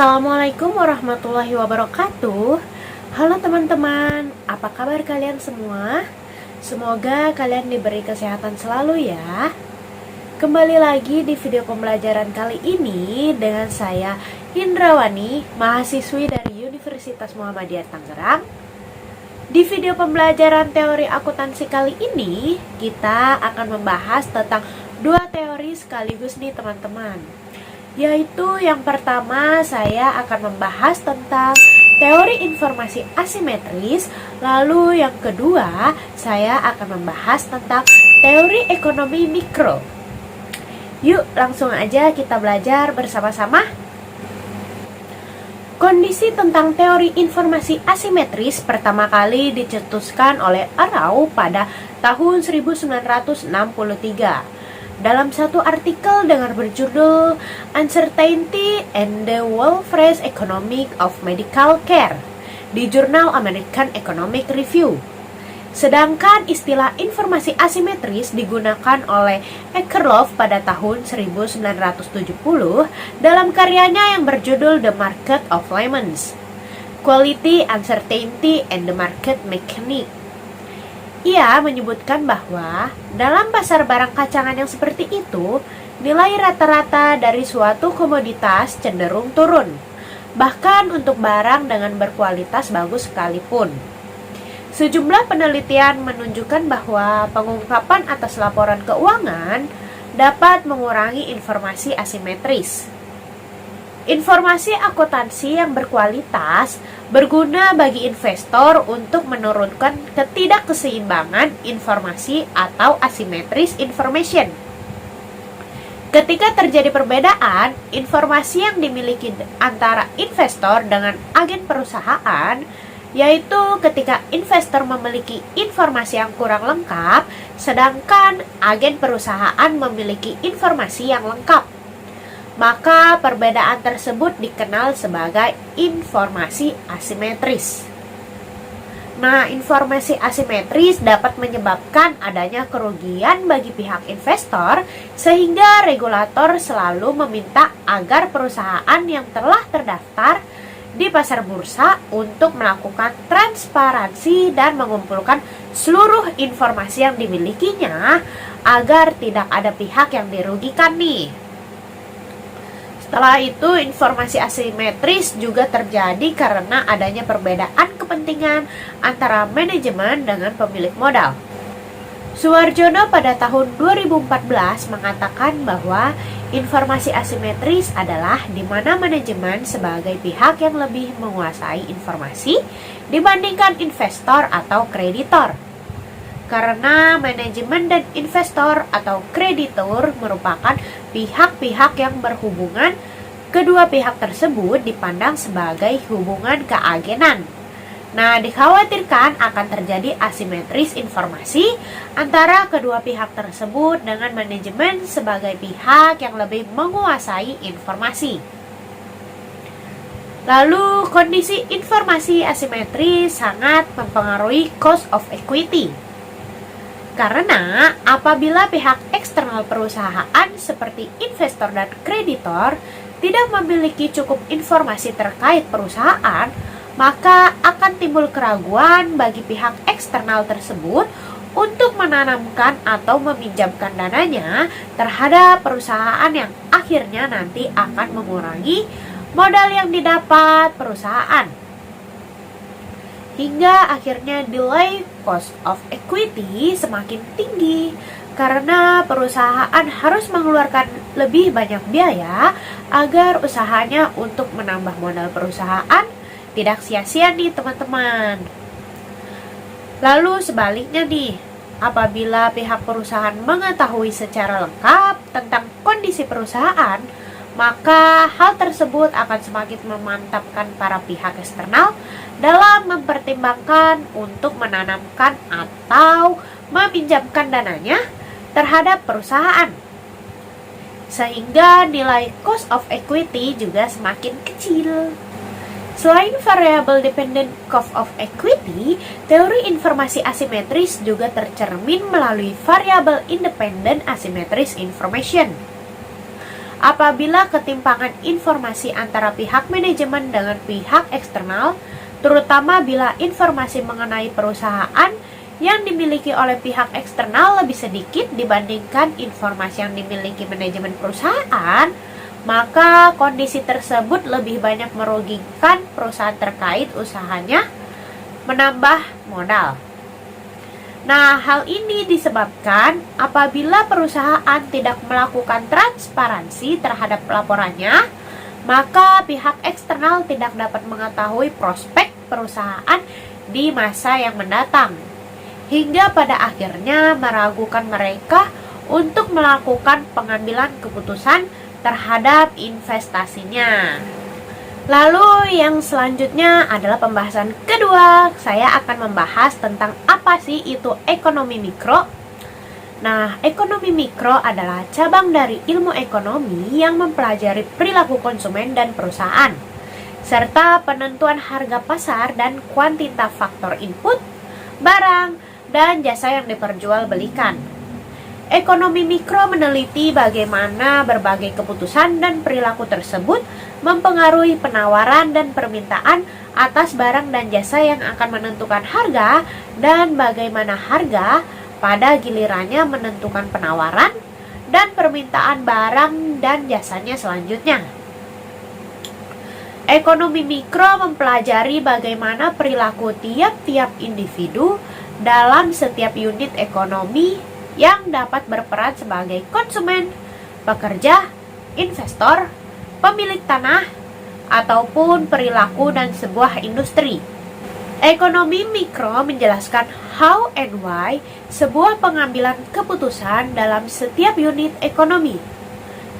Assalamualaikum warahmatullahi wabarakatuh. Halo teman-teman, apa kabar kalian semua? Semoga kalian diberi kesehatan selalu ya. Kembali lagi di video pembelajaran kali ini dengan saya Indrawani, mahasiswi dari Universitas Muhammadiyah Tangerang. Di video pembelajaran teori akuntansi kali ini, kita akan membahas tentang dua teori sekaligus nih teman-teman. Yaitu yang pertama saya akan membahas tentang teori informasi asimetris. Lalu yang kedua saya akan membahas tentang teori ekonomi mikro. Yuk langsung aja kita belajar bersama-sama. Kondisi tentang teori informasi asimetris pertama kali dicetuskan oleh Arrow pada tahun 1963 dalam satu artikel dengan berjudul Uncertainty and the Welfare Economic of Medical Care di jurnal American Economic Review. Sedangkan istilah informasi asimetris digunakan oleh Akerlof pada tahun 1970 dalam karyanya yang berjudul The Market of Lemons, Quality, Uncertainty, and the Market Mechanics. Ia menyebutkan bahwa dalam pasar barang kacangan yang seperti itu, nilai rata-rata dari suatu komoditas cenderung turun, bahkan untuk barang dengan berkualitas bagus sekalipun. Sejumlah penelitian menunjukkan bahwa pengungkapan atas laporan keuangan dapat mengurangi informasi asimetris. Informasi akuntansi yang berkualitas berguna bagi investor untuk menurunkan ketidakseimbangan informasi atau asymmetris information. Ketika terjadi perbedaan informasi yang dimiliki antara investor dengan agen perusahaan, yaitu ketika investor memiliki informasi yang kurang lengkap, sedangkan agen perusahaan memiliki informasi yang lengkap, maka perbedaan tersebut dikenal sebagai informasi asimetris. Nah, informasi asimetris dapat menyebabkan adanya kerugian bagi pihak investor, sehingga regulator selalu meminta agar perusahaan yang telah terdaftar di pasar bursa untuk melakukan transparansi dan mengumpulkan seluruh informasi yang dimilikinya agar tidak ada pihak yang dirugikan nih. Setelah itu, informasi asimetris juga terjadi karena adanya perbedaan kepentingan antara manajemen dengan pemilik modal. Suwarjono pada tahun 2014 mengatakan bahwa informasi asimetris adalah di mana manajemen sebagai pihak yang lebih menguasai informasi dibandingkan investor atau kreditor. Karena manajemen dan investor atau kreditur merupakan pihak-pihak yang berhubungan, kedua pihak tersebut dipandang sebagai hubungan keagenan. Nah, dikhawatirkan akan terjadi asimetris informasi antara kedua pihak tersebut dengan manajemen sebagai pihak yang lebih menguasai informasi. Lalu, kondisi informasi asimetris sangat mempengaruhi cost of equity. Karena apabila pihak eksternal perusahaan seperti investor dan kreditor tidak memiliki cukup informasi terkait perusahaan, maka akan timbul keraguan bagi pihak eksternal tersebut untuk menanamkan atau meminjamkan dananya terhadap perusahaan yang akhirnya nanti akan mengurangi modal yang didapat perusahaan. Hingga akhirnya delay cost of equity semakin tinggi karena perusahaan harus mengeluarkan lebih banyak biaya agar usahanya untuk menambah modal perusahaan tidak sia-sia nih teman-teman. Lalu sebaliknya nih, apabila pihak perusahaan mengetahui secara lengkap tentang kondisi perusahaan, maka hal tersebut akan semakin memantapkan para pihak eksternal dalam mempertimbangkan untuk menanamkan atau meminjamkan dananya terhadap perusahaan. Sehingga nilai cost of equity juga semakin kecil. Selain variable dependent cost of equity, teori informasi asimetris juga tercermin melalui variable independent asymmetris information. apabila ketimpangan informasi antara pihak manajemen dengan pihak eksternal, terutama bila informasi mengenai perusahaan yang dimiliki oleh pihak eksternal lebih sedikit dibandingkan informasi yang dimiliki manajemen perusahaan, maka kondisi tersebut lebih banyak merugikan perusahaan terkait usahanya menambah modal. Nah, hal ini disebabkan apabila perusahaan tidak melakukan transparansi terhadap laporannya, maka pihak eksternal tidak dapat mengetahui prospek perusahaan di masa yang mendatang, hingga pada akhirnya meragukan mereka untuk melakukan pengambilan keputusan terhadap investasinya. Lalu yang selanjutnya adalah pembahasan kedua. Saya akan membahas tentang apa sih itu ekonomi mikro. Nah, ekonomi mikro adalah cabang dari ilmu ekonomi yang mempelajari perilaku konsumen dan perusahaan, serta penentuan harga pasar dan kuantitas faktor input, barang, dan jasa yang diperjualbelikan. Ekonomi mikro meneliti bagaimana berbagai keputusan dan perilaku tersebut mempengaruhi penawaran dan permintaan atas barang dan jasa yang akan menentukan harga, dan bagaimana harga pada gilirannya menentukan penawaran dan permintaan barang dan jasanya selanjutnya. Ekonomi mikro mempelajari bagaimana perilaku tiap-tiap individu dalam setiap unit ekonomi yang dapat berperan sebagai konsumen, pekerja, investor, pemilik tanah, ataupun perilaku dan sebuah industri. Ekonomi mikro menjelaskan how and why sebuah pengambilan keputusan dalam setiap unit ekonomi.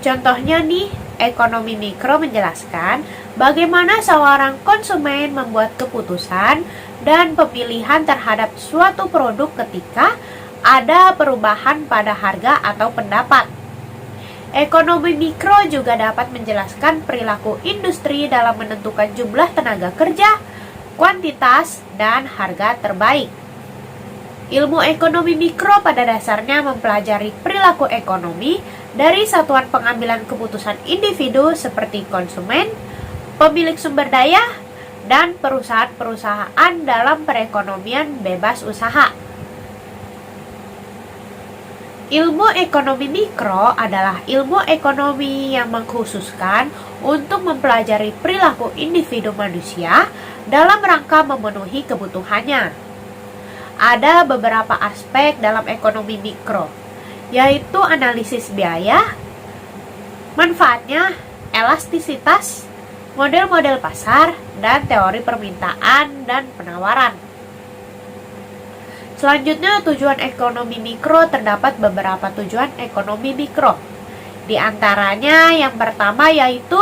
Contohnya nih, ekonomi mikro menjelaskan bagaimana seorang konsumen membuat keputusan dan pemilihan terhadap suatu produk ketika ada perubahan pada harga atau pendapat. Ekonomi mikro juga dapat menjelaskan perilaku industri dalam menentukan jumlah tenaga kerja, kuantitas, dan harga terbaik. Ilmu ekonomi mikro pada dasarnya mempelajari perilaku ekonomi dari satuan pengambilan keputusan individu seperti konsumen, pemilik sumber daya, dan perusahaan-perusahaan dalam perekonomian bebas usaha. Ilmu ekonomi mikro adalah ilmu ekonomi yang mengkhususkan untuk mempelajari perilaku individu manusia dalam rangka memenuhi kebutuhannya. Ada beberapa aspek dalam ekonomi mikro, yaitu analisis biaya, manfaatnya, elastisitas, model-model pasar, dan teori permintaan dan penawaran. Selanjutnya, tujuan ekonomi mikro. Terdapat beberapa tujuan ekonomi mikro. Di antaranya yang pertama yaitu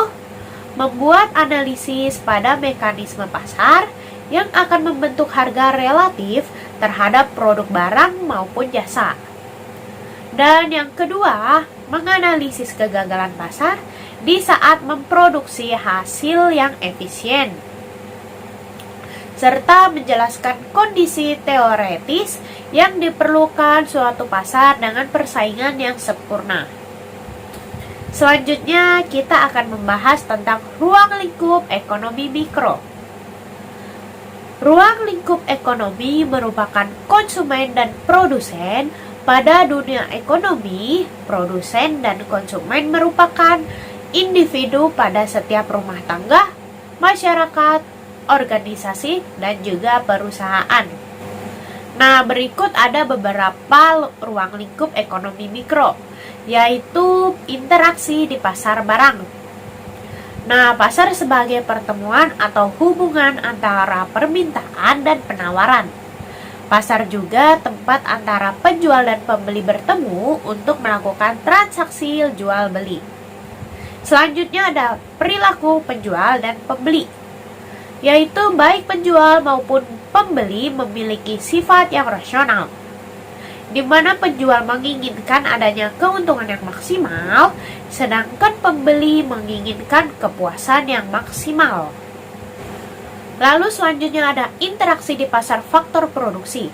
membuat analisis pada mekanisme pasar yang akan membentuk harga relatif terhadap produk barang maupun jasa. Dan yang kedua, menganalisis kegagalan pasar di saat memproduksi hasil yang efisien, serta menjelaskan kondisi teoretis yang diperlukan suatu pasar dengan persaingan yang sempurna. Selanjutnya, kita akan membahas tentang ruang lingkup ekonomi mikro. Ruang lingkup ekonomi merupakan konsumen dan produsen. Pada dunia ekonomi, produsen dan konsumen merupakan individu pada setiap rumah tangga, masyarakat, organisasi, dan juga perusahaan. Nah, berikut ada beberapa ruang lingkup ekonomi mikro, yaitu interaksi di pasar barang. Nah, pasar sebagai pertemuan atau hubungan antara permintaan dan penawaran. Pasar juga tempat antara penjual dan pembeli bertemu untuk melakukan transaksi jual beli. Selanjutnya ada perilaku penjual dan pembeli, yaitu baik penjual maupun pembeli memiliki sifat yang rasional, di mana penjual menginginkan adanya keuntungan yang maksimal, sedangkan pembeli menginginkan kepuasan yang maksimal. Lalu selanjutnya ada interaksi di pasar faktor produksi.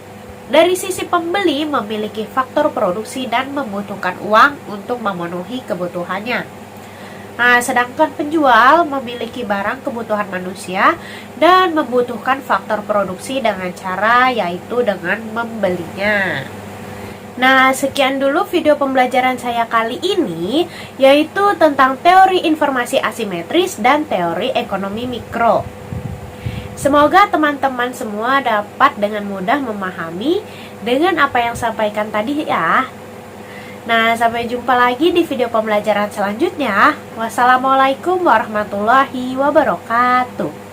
Dari sisi pembeli memiliki faktor produksi dan membutuhkan uang untuk memenuhi kebutuhannya. Nah, sedangkan penjual memiliki barang kebutuhan manusia dan membutuhkan faktor produksi dengan cara yaitu dengan membelinya. Nah, sekian dulu video pembelajaran saya kali ini, yaitu tentang teori informasi asimetris dan teori ekonomi mikro. Semoga teman-teman semua dapat dengan mudah memahami dengan apa yang sampaikan tadi ya. Nah, sampai jumpa lagi di video pembelajaran selanjutnya. Wassalamualaikum warahmatullahi wabarakatuh.